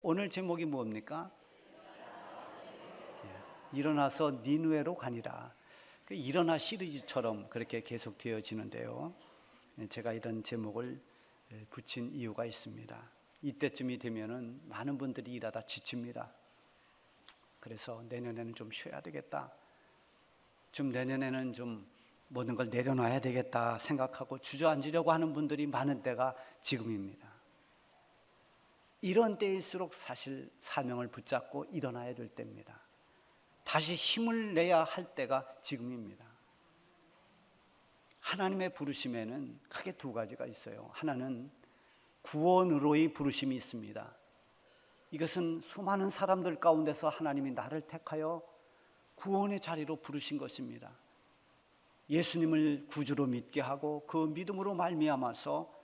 오늘 제목이 뭡니까? 일어나서 니느웨로 가니라. 일어나 시리즈처럼 그렇게 계속 되어지는데요. 제가 이런 제목을 붙인 이유가 있습니다. 이때쯤이 되면은 많은 분들이 일하다 지칩니다. 그래서 내년에는 좀 쉬어야 되겠다. 내년에는 좀 모든 걸 내려놔야 되겠다 생각하고 주저앉으려고 하는 분들이 많은 때가 지금입니다. 이런 때일수록 사실 사명을 붙잡고 일어나야 될 때입니다. 다시 힘을 내야 할 때가 지금입니다. 하나님의 부르심에는 크게 두 가지가 있어요. 하나는 구원으로의 부르심이 있습니다. 이것은 수많은 사람들 가운데서 하나님이 나를 택하여 구원의 자리로 부르신 것입니다. 예수님을 구주로 믿게 하고 그 믿음으로 말미암아서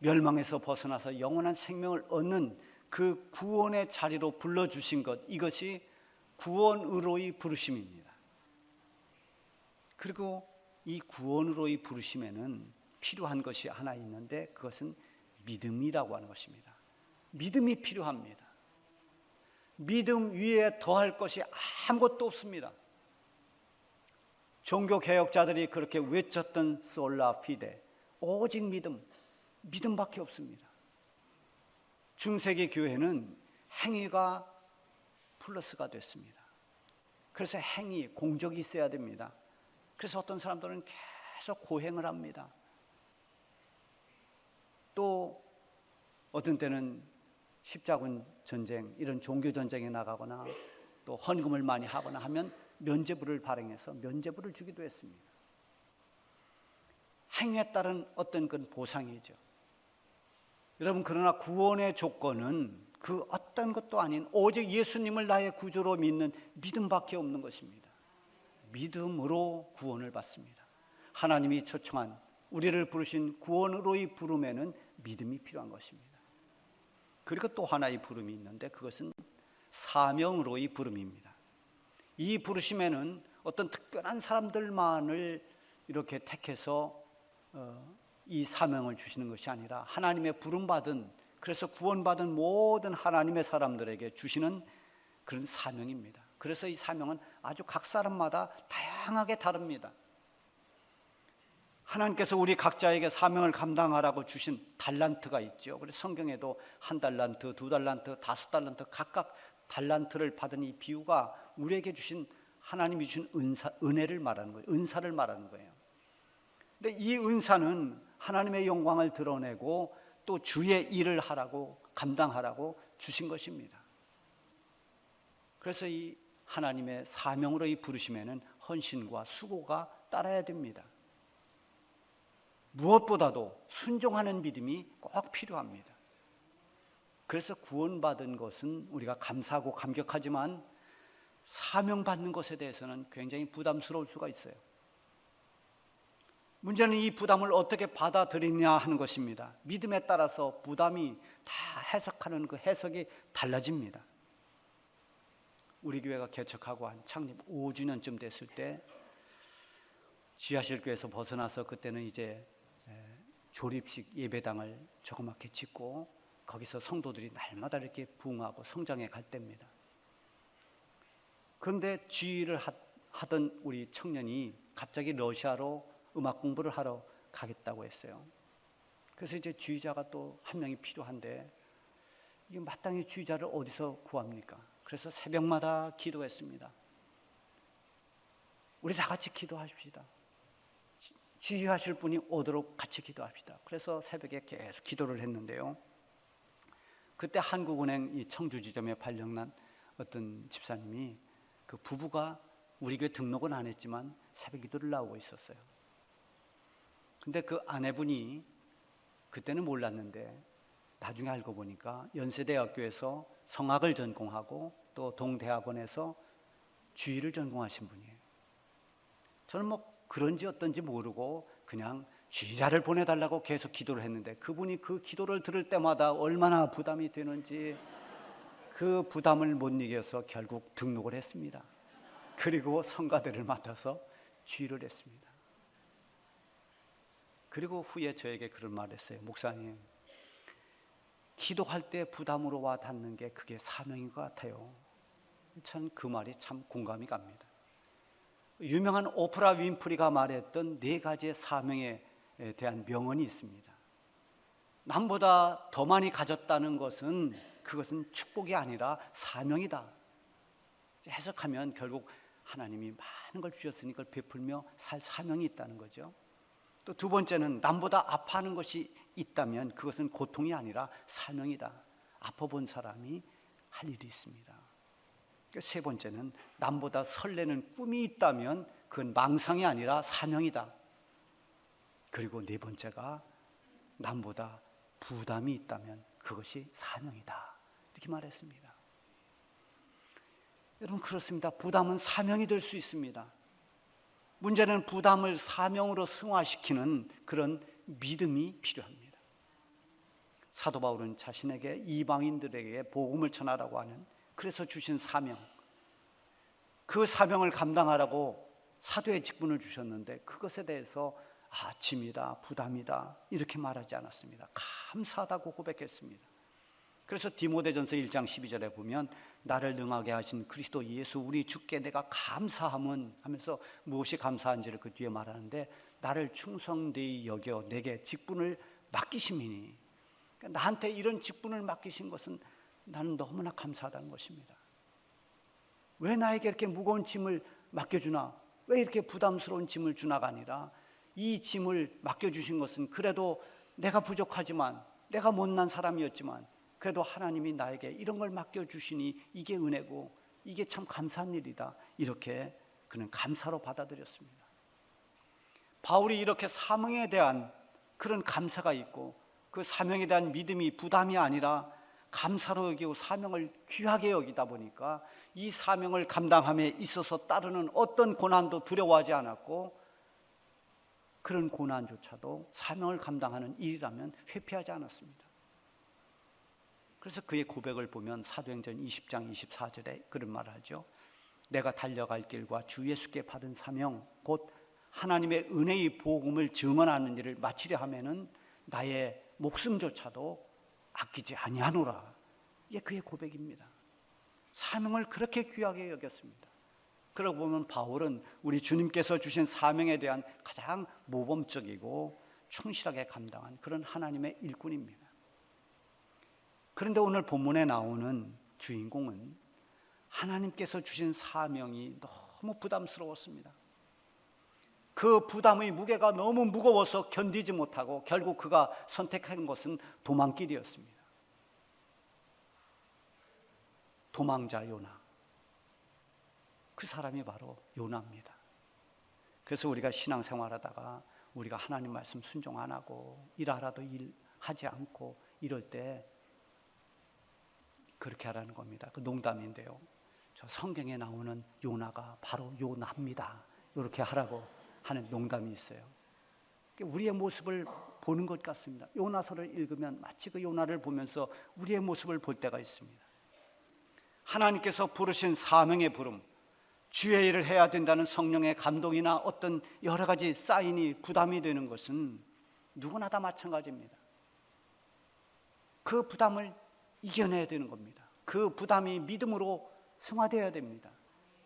멸망에서 벗어나서 영원한 생명을 얻는 그 구원의 자리로 불러주신 것, 이것이 구원으로의 부르심입니다. 그리고 이 구원으로의 부르심에는 필요한 것이 하나 있는데 그것은 믿음이라고 하는 것입니다. 믿음이 필요합니다. 믿음 위에 더할 것이 아무것도 없습니다. 종교개혁자들이 그렇게 외쳤던 솔라 피데, 오직 믿음밖에 없습니다. 중세기 교회는 행위가 플러스가 됐습니다. 그래서 행위, 공적이 있어야 됩니다. 그래서 어떤 사람들은 계속 고행을 합니다. 또 어떤 때는 십자군 전쟁, 이런 종교 전쟁에 나가거나 또 헌금을 많이 하거나 하면 면죄부를 발행해서 면죄부를 주기도 했습니다. 행위에 따른 어떤 그 보상이죠. 여러분, 그러나 구원의 조건은 그 어떤 것도 아닌 오직 예수님을 나의 구주로 믿는 믿음밖에 없는 것입니다. 믿음으로 구원을 받습니다. 하나님이 초청한, 우리를 부르신 구원으로의 부름에는 믿음이 필요한 것입니다. 그리고 또 하나의 부름이 있는데 그것은 사명으로의 부름입니다. 이 부르심에는 어떤 특별한 사람들만을 이렇게 택해서 이 사명을 주시는 것이 아니라 하나님의 부름받은, 그래서 구원받은 모든 하나님의 사람들에게 주시는 그런 사명입니다. 그래서 이 사명은 아주 각 사람마다 다양하게 다릅니다. 하나님께서 우리 각자에게 사명을 감당하라고 주신 달란트가 있죠. 그래서 성경에도 1달란트, 2달란트, 5달란트 각각 달란트를 받은 이 비유가 우리에게 주신, 하나님이 주신 은혜를 말하는 거예요. 은사를 말하는 거예요. 근데 이 은사는 하나님의 영광을 드러내고 또 주의 일을 하라고, 감당하라고 주신 것입니다. 그래서 이 하나님의 사명으로의 부르심에는 헌신과 수고가 따라야 됩니다. 무엇보다도 순종하는 믿음이 꼭 필요합니다. 그래서 구원받은 것은 우리가 감사하고 감격하지만 사명받는 것에 대해서는 굉장히 부담스러울 수가 있어요. 문제는 이 부담을 어떻게 받아들이냐 하는 것입니다. 믿음에 따라서 부담이 다 해석하는 그 해석이 달라집니다. 우리 교회가 개척하고 한 창립 5주년쯤 됐을 때 지하실교회에서 벗어나서 그때는 이제 조립식 예배당을 조그맣게 짓고 거기서 성도들이 날마다 이렇게 부흥하고 성장해 갈 때입니다. 그런데 지휘를 하던 우리 청년이 갑자기 러시아로 음악 공부를 하러 가겠다고 했어요. 그래서 이제 지휘자가 또 한 명이 필요한데 이게 마땅히 지휘자를 어디서 구합니까? 그래서 새벽마다 기도했습니다. 우리 다 같이 기도하십시다. 지휘하실 분이 오도록 같이 기도합시다. 그래서 새벽에 계속 기도를 했는데요. 그때 한국은행 이 청주지점에 발령난 어떤 집사님이, 그 부부가 우리 교회 등록은 안 했지만 새벽 기도를 나오고 있었어요. 근데 그 아내분이 그때는 몰랐는데 나중에 알고 보니까 연세대학교에서 성악을 전공하고 또 동대학원에서 주의를 전공하신 분이에요. 저는 그런지 어떤지 모르고 그냥 지휘자를 보내달라고 계속 기도를 했는데 그분이 그 기도를 들을 때마다 얼마나 부담이 되는지, 그 부담을 못 이겨서 결국 등록을 했습니다. 그리고 성가대를 맡아서 지휘를 했습니다. 그리고 후에 저에게 그런 말을 했어요. 목사님, 기도할 때 부담으로 와 닿는 게 그게 사명인 것 같아요. 전 그 말이 참 공감이 갑니다. 유명한 오프라 윈프리가 말했던 4가지의 사명에 대한 명언이 있습니다. 남보다 더 많이 가졌다는 것은 그것은 축복이 아니라 사명이다. 해석하면 결국 하나님이 많은 걸 주셨으니 그걸 베풀며 살 사명이 있다는 거죠. 또 2번째는 남보다 아파하는 것이 있다면 그것은 고통이 아니라 사명이다. 아파본 사람이 할 일이 있습니다. 3번째는 남보다 설레는 꿈이 있다면 그건 망상이 아니라 사명이다. 그리고 4번째가 남보다 부담이 있다면 그것이 사명이다. 이렇게 말했습니다. 여러분, 그렇습니다. 부담은 사명이 될 수 있습니다. 문제는 부담을 사명으로 승화시키는 그런 믿음이 필요합니다. 사도 바울은 자신에게 이방인들에게 복음을 전하라고 하는, 그래서 주신 사명, 그 사명을 감당하라고 사도의 직분을 주셨는데 그것에 대해서 짐이다, 부담이다 이렇게 말하지 않았습니다. 감사하다고 고백했습니다. 그래서 디모데전서 1장 12절에 보면 나를 능하게 하신 그리스도 예수 우리 주께 내가 감사함은 하면서 무엇이 감사한지를 그 뒤에 말하는데, 나를 충성되이 여겨 내게 직분을 맡기심이니, 그러니까 나한테 이런 직분을 맡기신 것은 나는 너무나 감사하다는 것입니다. 왜 나에게 이렇게 무거운 짐을 맡겨주나, 왜 이렇게 부담스러운 짐을 주나가 아니라 이 짐을 맡겨주신 것은 그래도 내가 부족하지만, 내가 못난 사람이었지만 그래도 하나님이 나에게 이런 걸 맡겨주시니 이게 은혜고 이게 참 감사한 일이다. 이렇게 그는 감사로 받아들였습니다. 바울이 이렇게 사명에 대한 그런 감사가 있고 그 사명에 대한 믿음이 부담이 아니라 감사로 여기고 사명을 귀하게 여기다 보니까 이 사명을 감당함에 있어서 따르는 어떤 고난도 두려워하지 않았고, 그런 고난조차도 사명을 감당하는 일이라면 회피하지 않았습니다. 그래서 그의 고백을 보면 사도행전 20장 24절에 그런 말을 하죠. 내가 달려갈 길과 주 예수께 받은 사명 곧 하나님의 은혜의 복음을 증언하는 일을 마치려 하면은 나의 목숨조차도 아끼지 아니하노라. 이게 그의 고백입니다. 사명을 그렇게 귀하게 여겼습니다. 그러고 보면 바울은 우리 주님께서 주신 사명에 대한 가장 모범적이고 충실하게 감당한 그런 하나님의 일꾼입니다. 그런데 오늘 본문에 나오는 주인공은 하나님께서 주신 사명이 너무 부담스러웠습니다. 그 부담의 무게가 너무 무거워서 견디지 못하고 결국 그가 선택한 것은 도망길이었습니다. 도망자 요나. 그 사람이 바로 요나입니다. 그래서 우리가 신앙생활하다가 우리가 하나님 말씀 순종 안 하고 일하라도 일하지 않고 이럴 때 그렇게 하라는 겁니다. 그 농담인데요. 저 성경에 나오는 요나가 바로 요나입니다. 이렇게 하라고 하는 농담이 있어요. 우리의 모습을 보는 것 같습니다. 요나서를 읽으면 마치 그 요나를 보면서 우리의 모습을 볼 때가 있습니다. 하나님께서 부르신 사명의 부름, 주의 일을 해야 된다는 성령의 감동이나 어떤 여러 가지 사인이 부담이 되는 것은 누구나 다 마찬가지입니다. 그 부담을 이겨내야 되는 겁니다. 그 부담이 믿음으로 승화되어야 됩니다.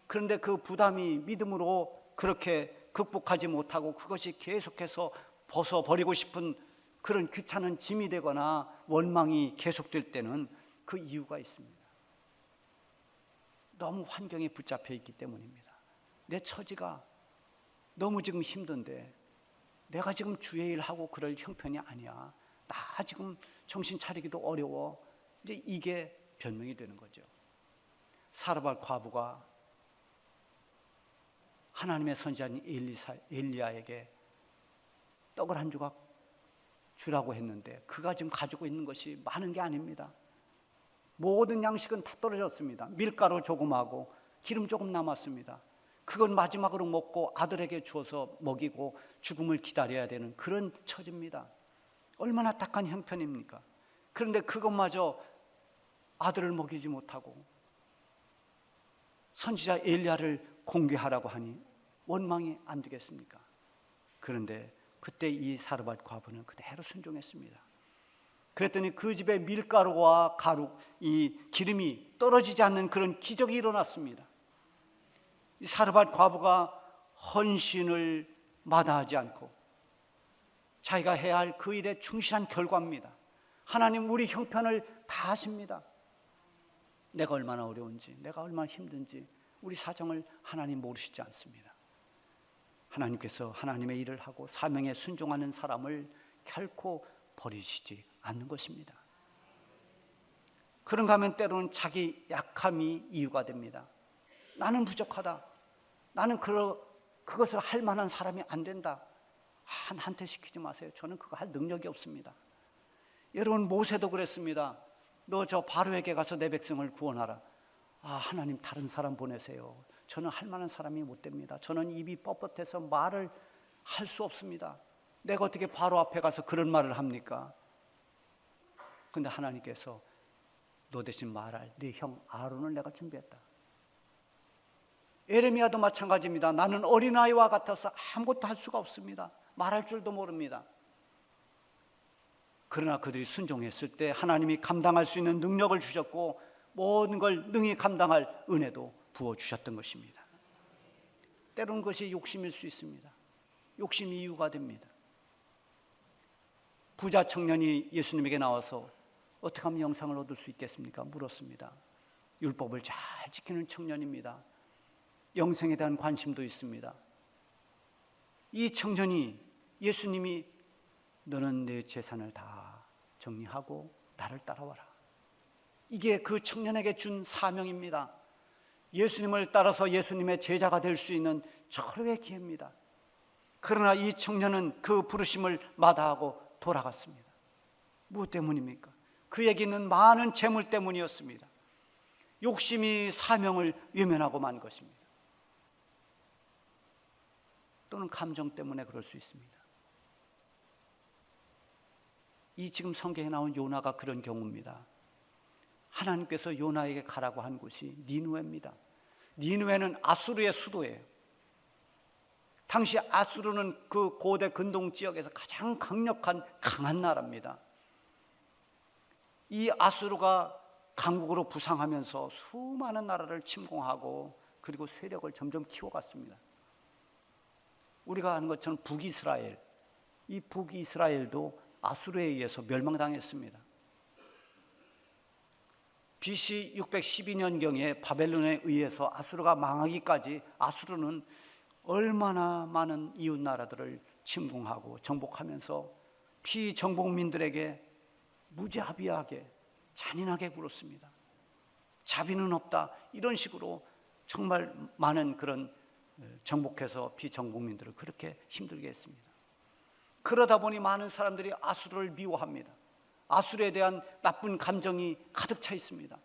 그런데 그 부담이 믿음으로 그렇게 극복하지 못하고 그것이 계속해서 벗어버리고 싶은 그런 귀찮은 짐이 되거나 원망이 계속될 때는 그 이유가 있습니다. 너무 환경에 붙잡혀 있기 때문입니다. 내 처지가 너무 지금 힘든데 내가 지금 주의 일하고 그럴 형편이 아니야. 나 지금 정신 차리기도 어려워. 이제 이게 변명이 되는 거죠. 사르밧 과부가 하나님의 선지자인 엘리야에게 떡을 한 조각 주라고 했는데 그가 지금 가지고 있는 것이 많은 게 아닙니다. 모든 양식은 다 떨어졌습니다. 밀가루 조금하고 기름 조금 남았습니다. 그건 마지막으로 먹고 아들에게 주어서 먹이고 죽음을 기다려야 되는 그런 처지입니다. 얼마나 딱한 형편입니까? 그런데 그것마저 아들을 먹이지 못하고 선지자 엘리야를 공개하라고 하니 원망이 안 되겠습니까? 그런데 그때 이 사르밧 과부는 그대로 순종했습니다. 그랬더니 그 집에 밀가루와 가루, 이 기름이 떨어지지 않는 그런 기적이 일어났습니다. 이 사르밧 과부가 헌신을 마다하지 않고 자기가 해야 할 그 일에 충실한 결과입니다. 하나님 우리 형편을 다 아십니다. 내가 얼마나 어려운지, 내가 얼마나 힘든지 우리 사정을 하나님 모르시지 않습니다. 하나님께서 하나님의 일을 하고 사명에 순종하는 사람을 결코 버리시지 않는 것입니다. 그런가 하면 때로는 자기 약함이 이유가 됩니다. 나는 부족하다. 나는 그것을 할 만한 사람이 안 된다. 한테 시키지 마세요. 저는 그거 할 능력이 없습니다. 여러분 모세도 그랬습니다. 너 저 바로에게 가서 내 백성을 구원하라. 하나님 다른 사람 보내세요. 저는 할 만한 사람이 못 됩니다. 저는 입이 뻣뻣해서 말을 할 수 없습니다. 내가 어떻게 바로 앞에 가서 그런 말을 합니까? 근데 하나님께서 너 대신 말할 네 형 아론을 내가 준비했다. 에레미야도 마찬가지입니다. 나는 어린아이와 같아서 아무것도 할 수가 없습니다. 말할 줄도 모릅니다. 그러나 그들이 순종했을 때 하나님이 감당할 수 있는 능력을 주셨고 모든 걸 능히 감당할 은혜도 부어주셨던 것입니다. 때로는 그것이 욕심일 수 있습니다. 욕심이 이유가 됩니다. 부자 청년이 예수님에게 나와서 어떻게 하면 영생을 얻을 수 있겠습니까? 물었습니다. 율법을 잘 지키는 청년입니다. 영생에 대한 관심도 있습니다. 이 청년이 예수님이 너는 내 재산을 다 정리하고 나를 따라와라. 이게 그 청년에게 준 사명입니다. 예수님을 따라서 예수님의 제자가 될 수 있는 절호의 기회입니다. 그러나 이 청년은 그 부르심을 마다하고 돌아갔습니다. 무엇 때문입니까? 그에게 있는 많은 재물 때문이었습니다. 욕심이 사명을 외면하고 만 것입니다. 또는 감정 때문에 그럴 수 있습니다. 이 지금 성경에 나온 요나가 그런 경우입니다. 하나님께서 요나에게 가라고 한 곳이 니느웨입니다. 니느웨는 아수르의 수도예요. 당시 아수르는 그 고대 근동 지역에서 가장 강력한 강한 나라입니다. 이 아수르가 강국으로 부상하면서 수많은 나라를 침공하고 그리고 세력을 점점 키워갔습니다. 우리가 아는 것처럼 북이스라엘, 이 북이스라엘도 아수르에 의해서 멸망당했습니다. BC 612년경에 바벨론에 의해서 아수르가 망하기까지 아수르는 얼마나 많은 이웃 나라들을 침공하고 정복하면서 피정복민들에게 무자비하게 잔인하게 굴었습니다. 자비는 없다. 이런 식으로 정말 많은 그런 정복해서 피정복민들을 그렇게 힘들게 했습니다. 그러다 보니 많은 사람들이 아수르를 미워합니다. 아수르에 대한 나쁜 감정이 가득 차 있습니다.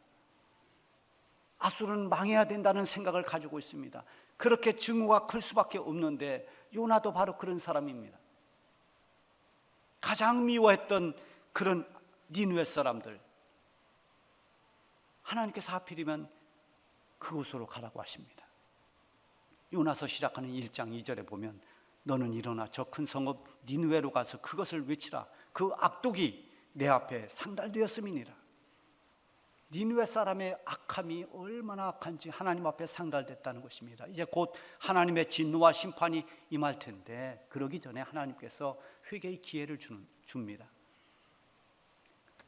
아수르는 망해야 된다는 생각을 가지고 있습니다. 그렇게 증오가 클 수밖에 없는데 요나도 바로 그런 사람입니다. 가장 미워했던 그런 니느웨 사람들, 하나님께서 하필이면 그곳으로 가라고 하십니다. 요나서 시작하는 1장 2절에 보면 너는 일어나 저 큰 성읍 니느웨로 가서 그것을 외치라. 그 악독이 내 앞에 상달되었음이니라. 니느웨 사람의 악함이 얼마나 악한지 하나님 앞에 상달됐다는 것입니다. 이제 곧 하나님의 진노와 심판이 임할 텐데 그러기 전에 하나님께서 회개의 기회를 줍니다.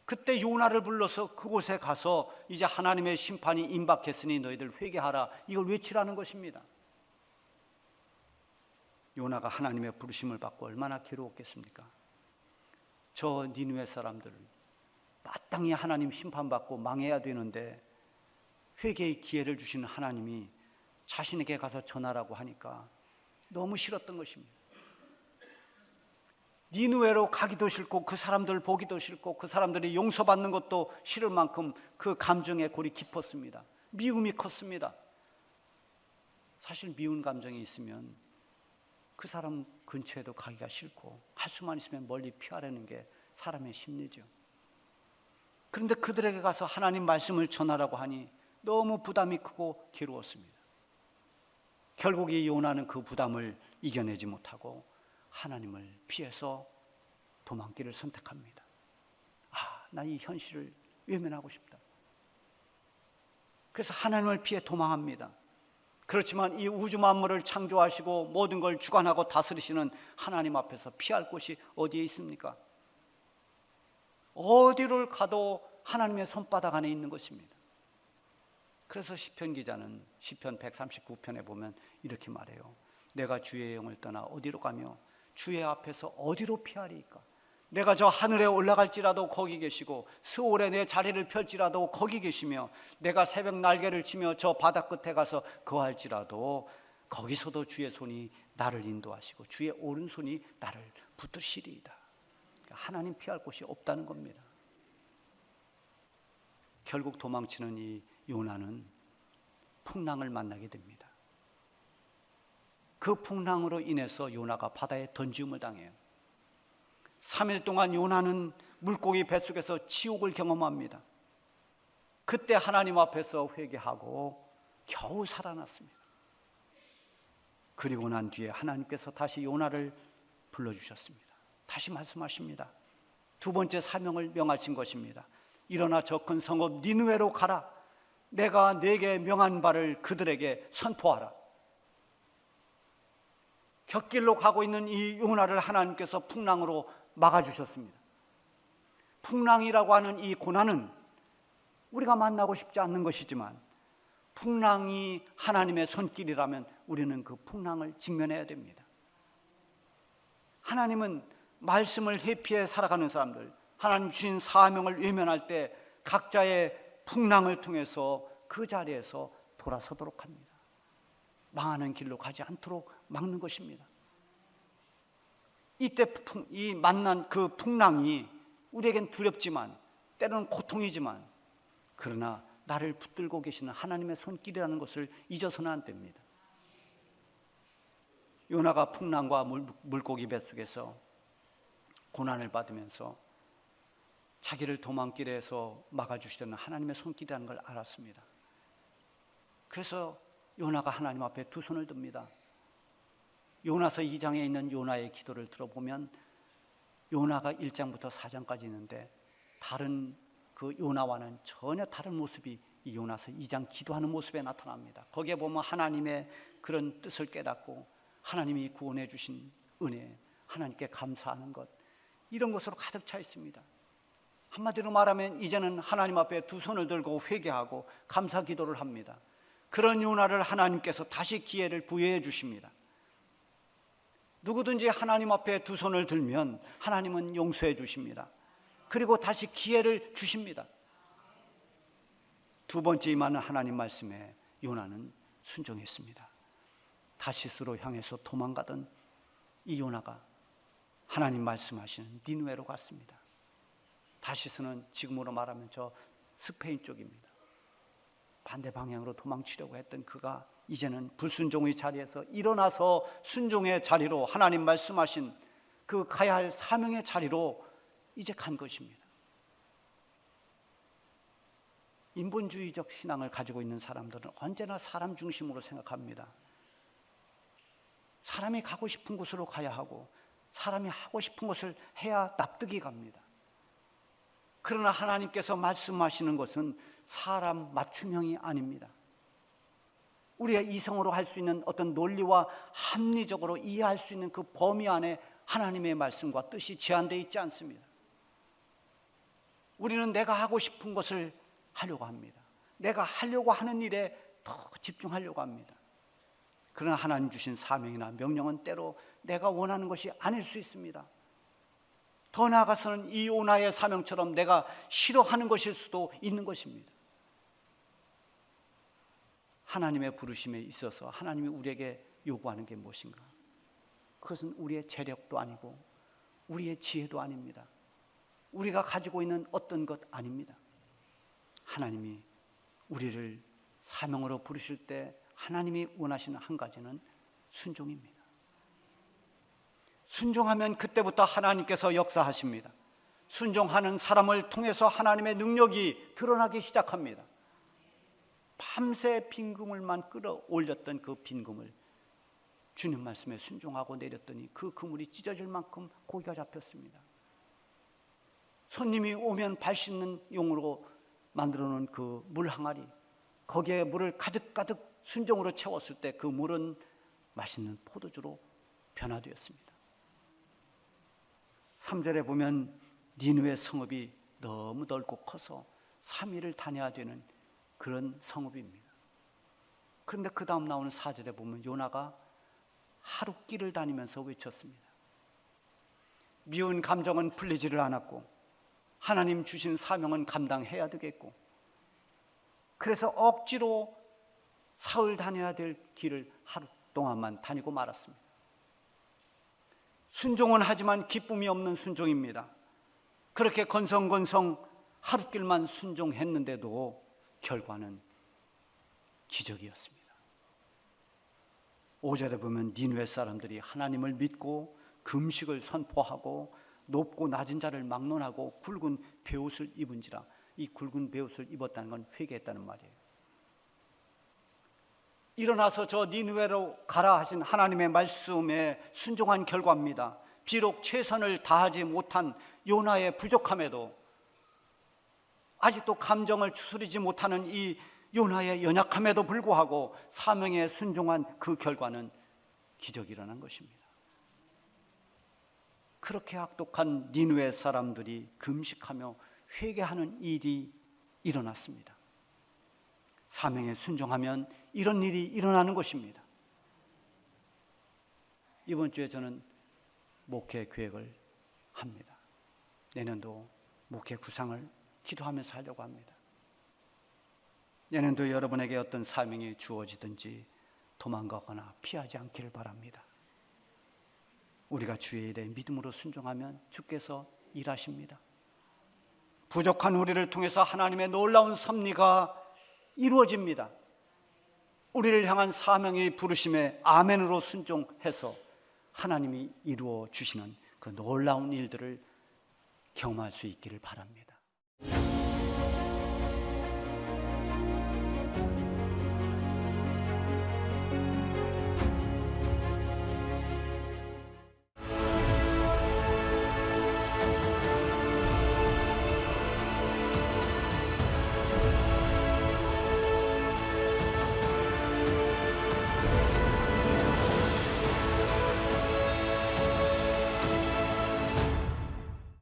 그때 요나를 불러서 그곳에 가서 이제 하나님의 심판이 임박했으니 너희들 회개하라. 이걸 외치라는 것입니다. 요나가 하나님의 부르심을 받고 얼마나 괴로웠겠습니까? 저 니느웨 사람들을 마땅히 하나님 심판받고 망해야 되는데 회개의 기회를 주시는 하나님이 자신에게 가서 전하라고 하니까 너무 싫었던 것입니다. 니느웨로 가기도 싫고 그 사람들을 보기도 싫고 그 사람들이 용서받는 것도 싫을 만큼 그 감정의 골이 깊었습니다. 미움이 컸습니다. 사실 미운 감정이 있으면 그 사람 근처에도 가기가 싫고 할 수만 있으면 멀리 피하려는 게 사람의 심리죠. 그런데 그들에게 가서 하나님 말씀을 전하라고 하니 너무 부담이 크고 괴로웠습니다. 결국 이 요나는 그 부담을 이겨내지 못하고 하나님을 피해서 도망길을 선택합니다. 나 이 현실을 외면하고 싶다. 그래서 하나님을 피해 도망합니다. 그렇지만 이 우주 만물을 창조하시고 모든 걸 주관하고 다스리시는 하나님 앞에서 피할 곳이 어디에 있습니까? 어디를 가도 하나님의 손바닥 안에 있는 것입니다. 그래서 시편 기자는 시편 139편에 보면 이렇게 말해요. 내가 주의 영을 떠나 어디로 가며 주의 앞에서 어디로 피하리이까? 내가 저 하늘에 올라갈지라도 거기 계시고 스올에 내 자리를 펼지라도 거기 계시며 내가 새벽 날개를 치며 저 바다 끝에 가서 거할지라도 거기서도 주의 손이 나를 인도하시고 주의 오른손이 나를 붙드시리이다. 하나님 피할 곳이 없다는 겁니다. 결국 도망치는 이 요나는 풍랑을 만나게 됩니다. 그 풍랑으로 인해서 요나가 바다에 던지움을 당해요. 3일 동안 요나는 물고기 뱃속에서 지옥을 경험합니다. 그때 하나님 앞에서 회개하고 겨우 살아났습니다. 그리고 난 뒤에 하나님께서 다시 요나를 불러주셨습니다. 다시 말씀하십니다. 두 번째 사명을 명하신 것입니다. 일어나 저 큰 성읍 니느웨로 가라. 내가 네게 명한 바를 그들에게 선포하라. 곁길로 가고 있는 이 요나를 하나님께서 풍랑으로 막아주셨습니다. 풍랑이라고 하는 이 고난은 우리가 만나고 싶지 않는 것이지만 풍랑이 하나님의 손길이라면 우리는 그 풍랑을 직면해야 됩니다. 하나님은 말씀을 회피해 살아가는 사람들, 하나님 주신 사명을 외면할 때 각자의 풍랑을 통해서 그 자리에서 돌아서도록 합니다. 망하는 길로 가지 않도록 막는 것입니다. 이때 이 만난 그 풍랑이 우리에겐 두렵지만 때로는 고통이지만 그러나 나를 붙들고 계시는 하나님의 손길이라는 것을 잊어서는 안 됩니다. 요나가 풍랑과 물고기 뱃속에서 고난을 받으면서 자기를 도망길에서 막아주시려는 하나님의 손길이라는 걸 알았습니다. 그래서 요나가 하나님 앞에 두 손을 듭니다. 요나서 2장에 있는 요나의 기도를 들어보면 요나가 1장부터 4장까지 있는데 다른 그 요나와는 전혀 다른 모습이 이 요나서 2장 기도하는 모습에 나타납니다. 거기에 보면 하나님의 그런 뜻을 깨닫고 하나님이 구원해 주신 은혜, 하나님께 감사하는 것, 이런 것으로 가득 차 있습니다. 한마디로 말하면 이제는 하나님 앞에 두 손을 들고 회개하고 감사 기도를 합니다. 그런 요나를 하나님께서 다시 기회를 부여해 주십니다. 누구든지 하나님 앞에 두 손을 들면 하나님은 용서해 주십니다. 그리고 다시 기회를 주십니다. 두 번째 임하는 하나님 말씀에 요나는 순종했습니다. 다시스로 향해서 도망가던 이 요나가 하나님 말씀하시는 니느웨로 갔습니다. 다시스는 지금으로 말하면 저 스페인 쪽입니다. 반대 방향으로 도망치려고 했던 그가 이제는 불순종의 자리에서 일어나서 순종의 자리로 하나님 말씀하신 그 가야 할 사명의 자리로 이제 간 것입니다. 인본주의적 신앙을 가지고 있는 사람들은 언제나 사람 중심으로 생각합니다. 사람이 가고 싶은 곳으로 가야 하고 사람이 하고 싶은 것을 해야 납득이 갑니다. 그러나 하나님께서 말씀하시는 것은 사람 맞춤형이 아닙니다. 우리가 이성으로 할 수 있는 어떤 논리와 합리적으로 이해할 수 있는 그 범위 안에 하나님의 말씀과 뜻이 제한되어 있지 않습니다. 우리는 내가 하고 싶은 것을 하려고 합니다. 내가 하려고 하는 일에 더 집중하려고 합니다. 그러나 하나님 주신 사명이나 명령은 때로 내가 원하는 것이 아닐 수 있습니다. 더 나아가서는 이 요나의 사명처럼 내가 싫어하는 것일 수도 있는 것입니다. 하나님의 부르심에 있어서 하나님이 우리에게 요구하는 게 무엇인가? 그것은 우리의 재력도 아니고 우리의 지혜도 아닙니다. 우리가 가지고 있는 어떤 것 아닙니다. 하나님이 우리를 사명으로 부르실 때 하나님이 원하시는 한 가지는 순종입니다. 순종하면 그때부터 하나님께서 역사하십니다. 순종하는 사람을 통해서 하나님의 능력이 드러나기 시작합니다. 밤새 빈금을만 끌어올렸던 그 빈금을 주님 말씀에 순종하고 내렸더니 그 그물이 찢어질 만큼 고기가 잡혔습니다. 손님이 오면 발 씻는 용으로 만들어 놓은 그 물 항아리, 거기에 물을 가득가득 순종으로 채웠을 때 그 물은 맛있는 포도주로 변화되었습니다. 3절에 보면 니느웨 성읍이 너무 넓고 커서 3일을 다녀야 되는 그런 성읍입니다. 그런데 그 다음 나오는 4절에 보면 요나가 하루 길을 다니면서 외쳤습니다. 미운 감정은 풀리지를 않았고 하나님 주신 사명은 감당해야 되겠고, 그래서 억지로 사흘 다녀야 될 길을 하루 동안만 다니고 말았습니다. 순종은 하지만 기쁨이 없는 순종입니다. 그렇게 건성건성 하루길만 순종했는데도 결과는 기적이었습니다. 5절에 보면 니느웨 사람들이 하나님을 믿고 금식을 선포하고 높고 낮은 자를 막론하고 굵은 베옷을 입은지라. 이 굵은 베옷을 입었다는 건 회개했다는 말이에요. 일어나서 저 니느웨로 가라 하신 하나님의 말씀에 순종한 결과입니다. 비록 최선을 다하지 못한 요나의 부족함에도, 아직도 감정을 추스리지 못하는 이 요나의 연약함에도 불구하고 사명에 순종한 그 결과는 기적이 일어난 것입니다. 그렇게 악독한 니느웨 사람들이 금식하며 회개하는 일이 일어났습니다. 사명에 순종하면 이런 일이 일어나는 것입니다. 이번 주에 저는 목회 계획을 합니다. 내년도 목회 구상을 기도하면서 하려고 합니다. 내년도 여러분에게 어떤 사명이 주어지든지 도망가거나 피하지 않기를 바랍니다. 우리가 주의 일에 믿음으로 순종하면 주께서 일하십니다. 부족한 우리를 통해서 하나님의 놀라운 섭리가 이루어집니다. 우리를 향한 사명의 부르심에 아멘으로 순종해서 하나님이 이루어 주시는 그 놀라운 일들을 경험할 수 있기를 바랍니다.